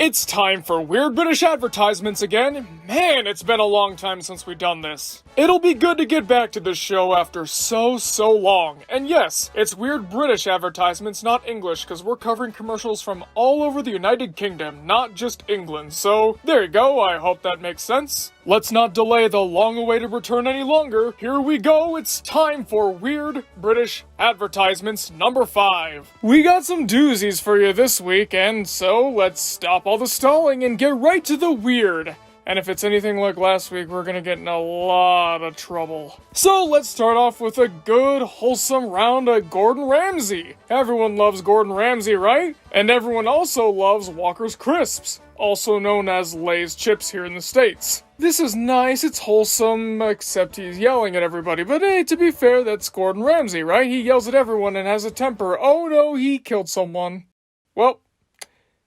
It's time for Weird British Advertisements again. Man, it's been a long time since we've done this. It'll be good to get back to this show after so long. And yes, it's Weird British Advertisements, not English, because we're covering commercials from all over the United Kingdom, not just England. So, there you go, I hope that makes sense. Let's not delay the long-awaited return any longer. Here we go, it's time for Weird British Advertisements number 5. We got some doozies for you this week, and so let's stop all the stalling and get right to the weird. And if it's anything like last week, we're gonna get in a lot of trouble. So let's start off with a good, wholesome round of Gordon Ramsay. Everyone loves Gordon Ramsay, right? And everyone also loves Walker's Crisps, also known as Lay's chips here in the States. This is nice, it's wholesome, except he's yelling at everybody. But hey, to be fair, that's Gordon Ramsay, right? He yells at everyone and has a temper. Oh no, he killed someone. Well,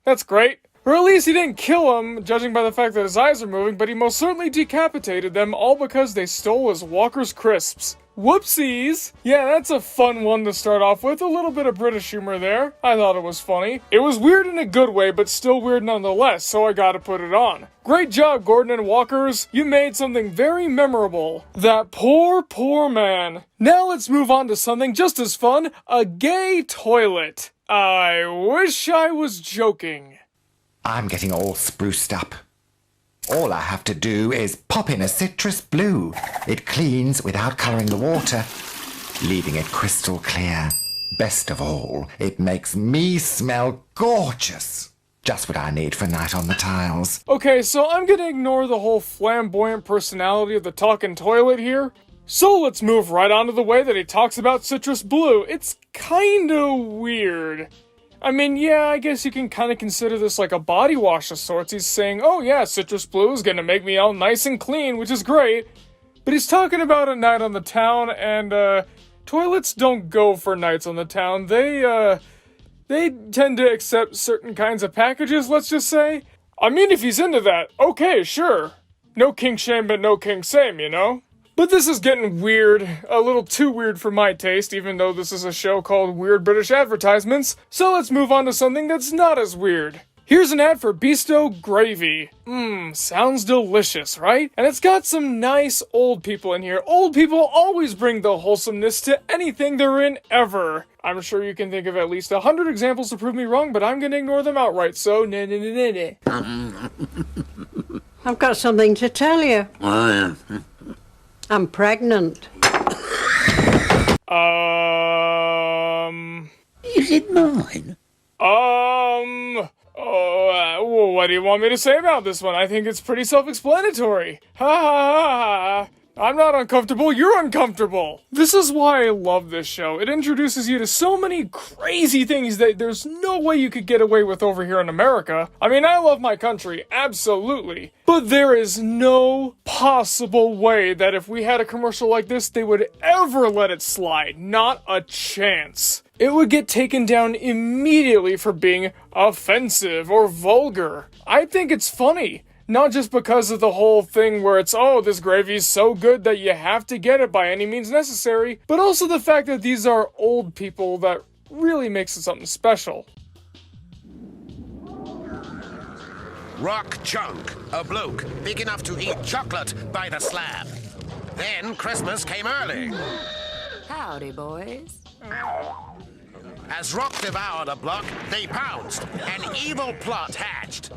that's great. Or at least he didn't kill him, judging by the fact that his eyes are moving, but he most certainly decapitated them, all because they stole his Walker's Crisps. Whoopsies! Yeah, that's a fun one to start off with, a little bit of British humor there. I thought it was funny. It was weird in a good way, but still weird nonetheless, so I gotta put it on. Great job, Gordon and Walkers. You made something very memorable. That poor man. Now let's move on to something just as fun, a gay toilet. I wish I was joking. I'm getting all spruced up. All I have to do is pop in a citrus blue. It cleans without colouring the water, leaving it crystal clear. Best of all, it makes me smell gorgeous. Just what I need for a night on the tiles. Okay, so I'm gonna ignore the whole flamboyant personality of the talking toilet here. So let's move right on to the way that he talks about citrus blue. It's kinda weird. I mean, yeah, I guess you can kind of consider this like a body wash of sorts. He's saying, oh yeah, citrus blue is gonna make me all nice and clean, which is great. But he's talking about a night on the town, and toilets don't go for nights on the town. They tend to accept certain kinds of packages, let's just say. I mean, if he's into that, okay, sure. No kink shame, but no kink same, you know? But this is getting weird, a little too weird for my taste, even though this is a show called Weird British Advertisements, so let's move on to something that's not as weird. Here's an ad for Bisto Gravy. Sounds delicious, right? And it's got some nice old people in here. Old people always bring the wholesomeness to anything they're in, ever. I'm sure you can think of at least 100 examples to prove me wrong, but I'm gonna ignore them outright, so nah. I've got something to tell you. Oh, yeah. I'm pregnant. Is it mine? What do you want me to say about this one? I think it's pretty self-explanatory. Ha. I'm not uncomfortable, you're uncomfortable. This is why I love this show. It introduces you to so many crazy things that there's no way you could get away with over here in America. I mean, I love my country, absolutely. But there is no possible way that if we had a commercial like this, they would ever let it slide. Not a chance. It would get taken down immediately for being offensive or vulgar. I think it's funny. Not just because of the whole thing where it's, oh, this gravy's so good that you have to get it by any means necessary, but also the fact that these are old people that really makes it something special. Rock Chunk, a bloke big enough to eat chocolate by the slab. Then Christmas came early. Howdy, boys. As Rock devoured a block, they pounced. An evil plot hatched.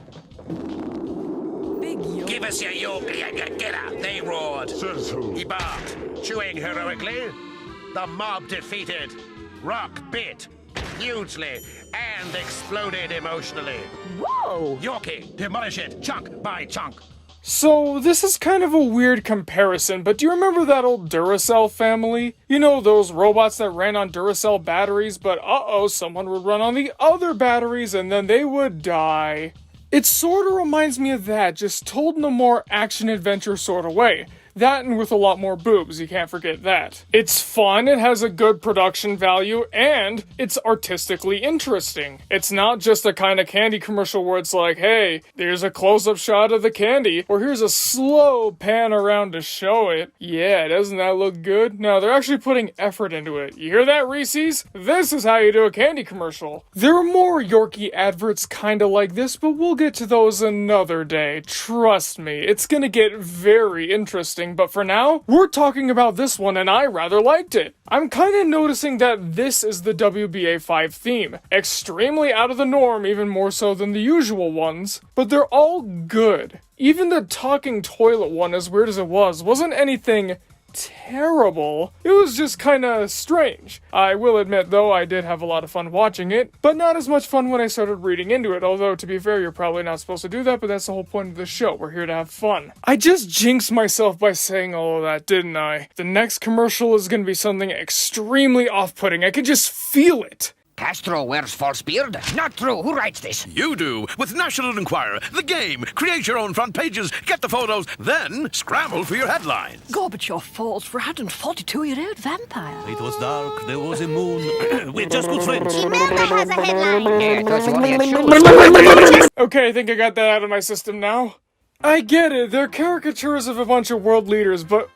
Give us your yoke, get out, they roared. He barked, chewing heroically. The mob defeated. Rock bit, hugely, and exploded emotionally. Whoa! Yorkie, demolish it, chunk by chunk. So, this is kind of a weird comparison, but do you remember that old Duracell family? You know, those robots that ran on Duracell batteries, but someone would run on the other batteries and then they would die. It sort of reminds me of that, just told in a more action-adventure sort of way. That and with a lot more boobs, you can't forget that. It's fun, it has a good production value, and it's artistically interesting. It's not just a kind of candy commercial where it's like, hey, there's a close-up shot of the candy, or here's a slow pan around to show it. Yeah, doesn't that look good? No, they're actually putting effort into it. You hear that, Reese's? This is how you do a candy commercial. There are more Yorkie adverts kinda like this, but we'll get to those another day. Trust me, it's gonna get very interesting, but for now, we're talking about this one and I rather liked it. I'm kinda noticing that this is the WBA 5 theme. Extremely out of the norm, even more so than the usual ones, but they're all good. Even the talking toilet one, as weird as it was, wasn't anything terrible. It was just kinda strange. I will admit, though, I did have a lot of fun watching it, but not as much fun when I started reading into it, although, to be fair, you're probably not supposed to do that, but that's the whole point of the show. We're here to have fun. I just jinxed myself by saying all of that, didn't I? The next commercial is gonna be something extremely off-putting. I could just feel it. Castro wears false beard? Not true. Who writes this? You do, with National Enquirer, the game. Create your own front pages, get the photos, then scramble for your headlines. Gorbachev falls for a 142-year-old vampire. It was dark, there was a moon. We're just good friends. Remember has a headline. It was only a shoe. Okay, I think I got that out of my system now. I get it, they're caricatures of a bunch of world leaders, but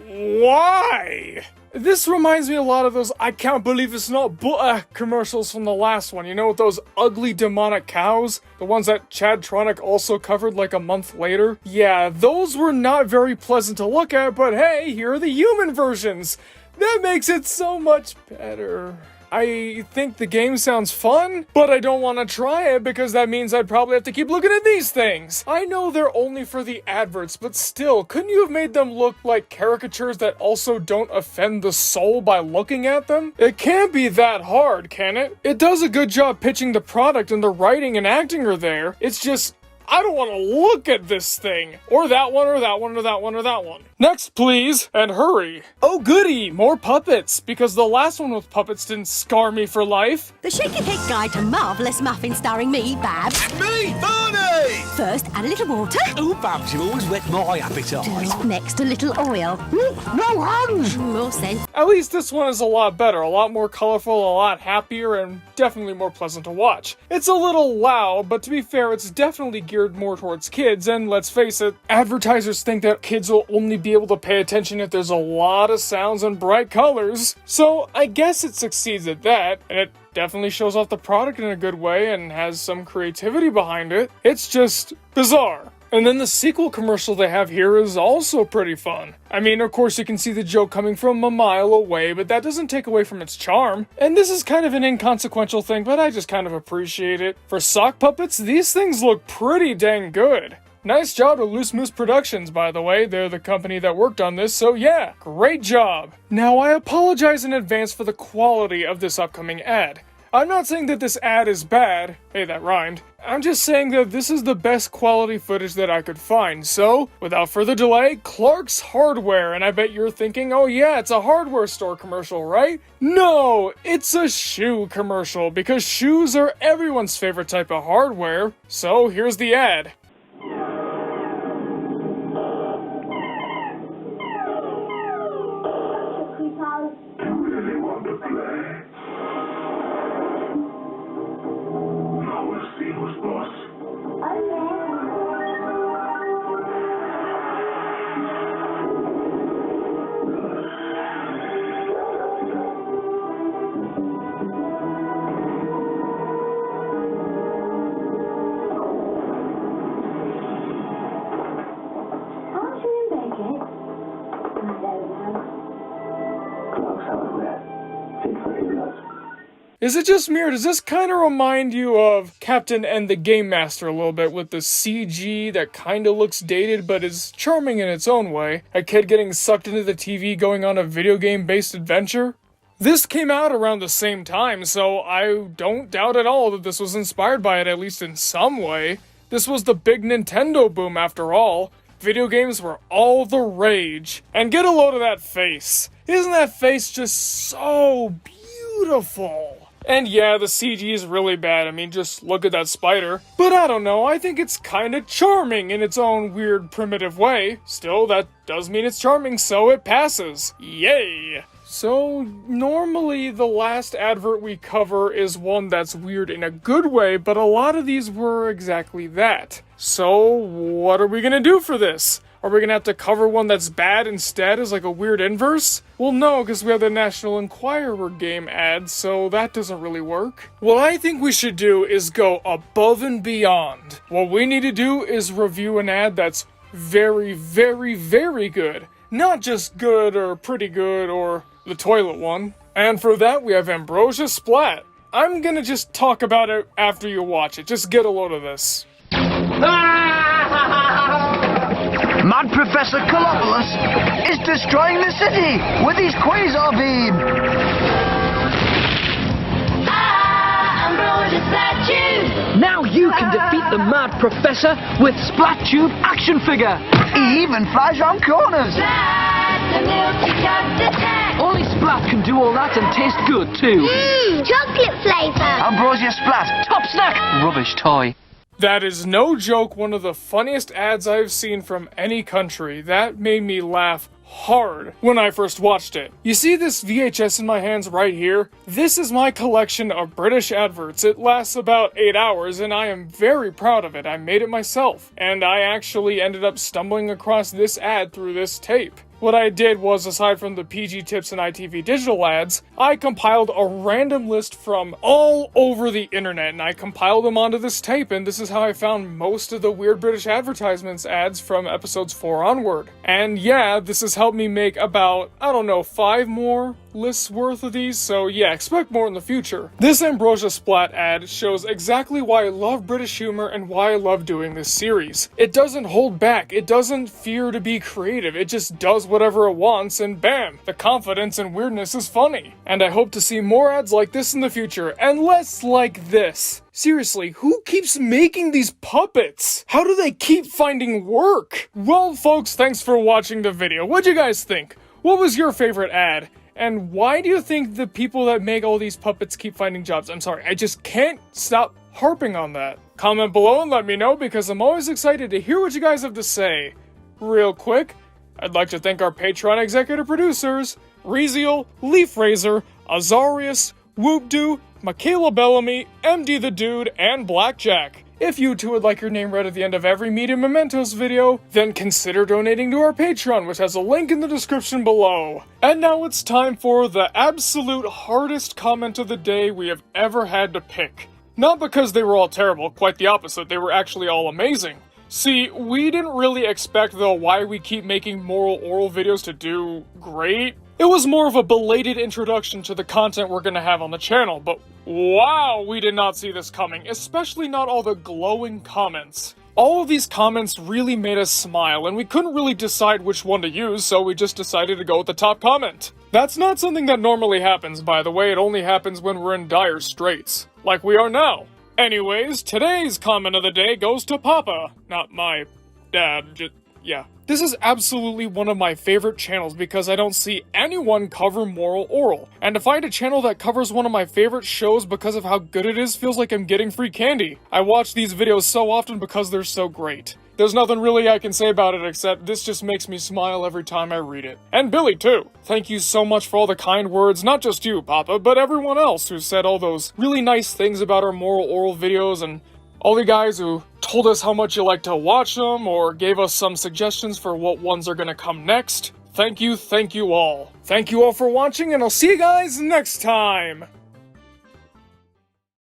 why? This reminds me a lot of those I can't believe it's not butter commercials from the last one. You know, with those ugly demonic cows? The ones that Chad Tronick also covered like a month later? Yeah, those were not very pleasant to look at, but hey, here are the human versions. That makes it so much better. I think the game sounds fun, but I don't want to try it because that means I'd probably have to keep looking at these things. I know they're only for the adverts, but still, couldn't you have made them look like caricatures that also don't offend the soul by looking at them? It can't be that hard, can it? It does a good job pitching the product and the writing and acting are there. It's just, I don't want to look at this thing. Or that one, or that one, or that one, or that one. Next, please, and hurry. Oh goody, more puppets, because the last one with puppets didn't scar me for life. The Shake and Cake Guide to Marvellous Muffin starring me, Babs. Me, Barney! First, add a little water. Oh, Babs, you always whet my appetite. Next, a little oil. No hands! More sense. At least this one is a lot better, a lot more colorful, a lot happier, and definitely more pleasant to watch. It's a little loud, but to be fair, it's definitely geared more towards kids, and let's face it, advertisers think that kids will only be able to pay attention if there's a lot of sounds and bright colors. So I guess it succeeds at that, and it definitely shows off the product in a good way and has some creativity behind it. It's just bizarre. And then the sequel commercial they have here is also pretty fun. I mean, of course you can see the joke coming from a mile away, but that doesn't take away from its charm. And this is kind of an inconsequential thing, but I just kind of appreciate it. For sock puppets, these things look pretty dang good. Nice job to Loose Moose Productions, by the way. They're the company that worked on this, so yeah, great job. Now, I apologize in advance for the quality of this upcoming ad. I'm not saying that this ad is bad. Hey, that rhymed. I'm just saying that this is the best quality footage that I could find. So, without further delay, Clark's Hardware. And I bet you're thinking, oh yeah, it's a hardware store commercial, right? No, it's a shoe commercial, because shoes are everyone's favorite type of hardware. So, here's the ad. Is it just me, or does this kind of remind you of Captain and the Game Master a little bit, with the CG that kind of looks dated but is charming in its own way? A kid getting sucked into the TV going on a video game-based adventure? This came out around the same time, so I don't doubt at all that this was inspired by it, at least in some way. This was the big Nintendo boom after all. Video games were all the rage. And get a load of that face. Isn't that face just so beautiful? And yeah, the CG is really bad. I mean, just look at that spider. But I don't know, I think it's kinda charming in its own weird, primitive way. Still, that does mean it's charming, so it passes. Yay! So, normally the last advert we cover is one that's weird in a good way, but a lot of these were exactly that. So, what are we gonna do for this? Are we gonna have to cover one that's bad instead as like a weird inverse? Well, no, because we have the National Enquirer game ad, so that doesn't really work. What I think we should do is go above and beyond. What we need to do is review an ad that's very, very, very good. Not just good or pretty good or the toilet one. And for that, we have Ambrosia Splat. I'm gonna just talk about it after you watch it. Just get a load of this. Mad Professor Colopolis is destroying the city with his quasar beam. Ambrosia Splat Tube! Now you can defeat the Mad Professor with Splat Tube action figure. He even flies round corners. Splat, the milky chocolate attack! Only Splat can do all that and taste good too. Chocolate flavour! Ambrosia Splat, top snack. Rubbish toy. That is no joke one of the funniest ads I've seen from any country. That made me laugh hard when I first watched it. You see this VHS in my hands right here? This is my collection of British adverts. It lasts about 8 hours and I am very proud of it. I made it myself. And I actually ended up stumbling across this ad through this tape. What I did was, aside from the PG Tips and ITV digital ads, I compiled a random list from all over the internet, and I compiled them onto this tape, and this is how I found most of the Weird British Advertisements ads from episodes 4 onward. And yeah, this has helped me make about, I don't know, 5 more lists worth of these, so yeah, expect more in the future. This Ambrosia Splat ad shows exactly why I love British humor and why I love doing this series. It doesn't hold back, it doesn't fear to be creative, it just does whatever it wants and bam, the confidence and weirdness is funny. And I hope to see more ads like this in the future, and less like this. Seriously, who keeps making these puppets? How do they keep finding work? Well folks, thanks for watching the video. What'd you guys think? What was your favorite ad? And why do you think the people that make all these puppets keep finding jobs? I'm sorry, I just can't stop harping on that. Comment below and let me know because I'm always excited to hear what you guys have to say. Real quick, I'd like to thank our Patreon executive producers, Reziel, Leaf Razor, Azarius, Whoopdoo, Michaela Bellamy, MD the Dude, and Blackjack. If you too would like your name read at the end of every Media Mementos video, then consider donating to our Patreon, which has a link in the description below. And now it's time for the absolute hardest comment of the day we have ever had to pick. Not because they were all terrible, quite the opposite, they were actually all amazing. See, we didn't really expect the why we keep making moral oral videos to do great. It was more of a belated introduction to the content we're gonna have on the channel, but wow, we did not see this coming, especially not all the glowing comments. All of these comments really made us smile, and we couldn't really decide which one to use, so we just decided to go with the top comment. That's not something that normally happens, by the way, it only happens when we're in dire straits. Like we are now. Anyways, today's comment of the day goes to Papa. Not my dad, yeah. This is absolutely one of my favorite channels because I don't see anyone cover moral oral. And to find a channel that covers one of my favorite shows because of how good it is feels like I'm getting free candy. I watch these videos so often because they're so great. There's nothing really I can say about it except this just makes me smile every time I read it. And Billy too. Thank you so much for all the kind words, not just you, Papa, but everyone else who said all those really nice things about our moral oral videos and all the guys who told us how much you like to watch them or gave us some suggestions for what ones are gonna come next. Thank you all. Thank you all for watching and I'll see you guys next time!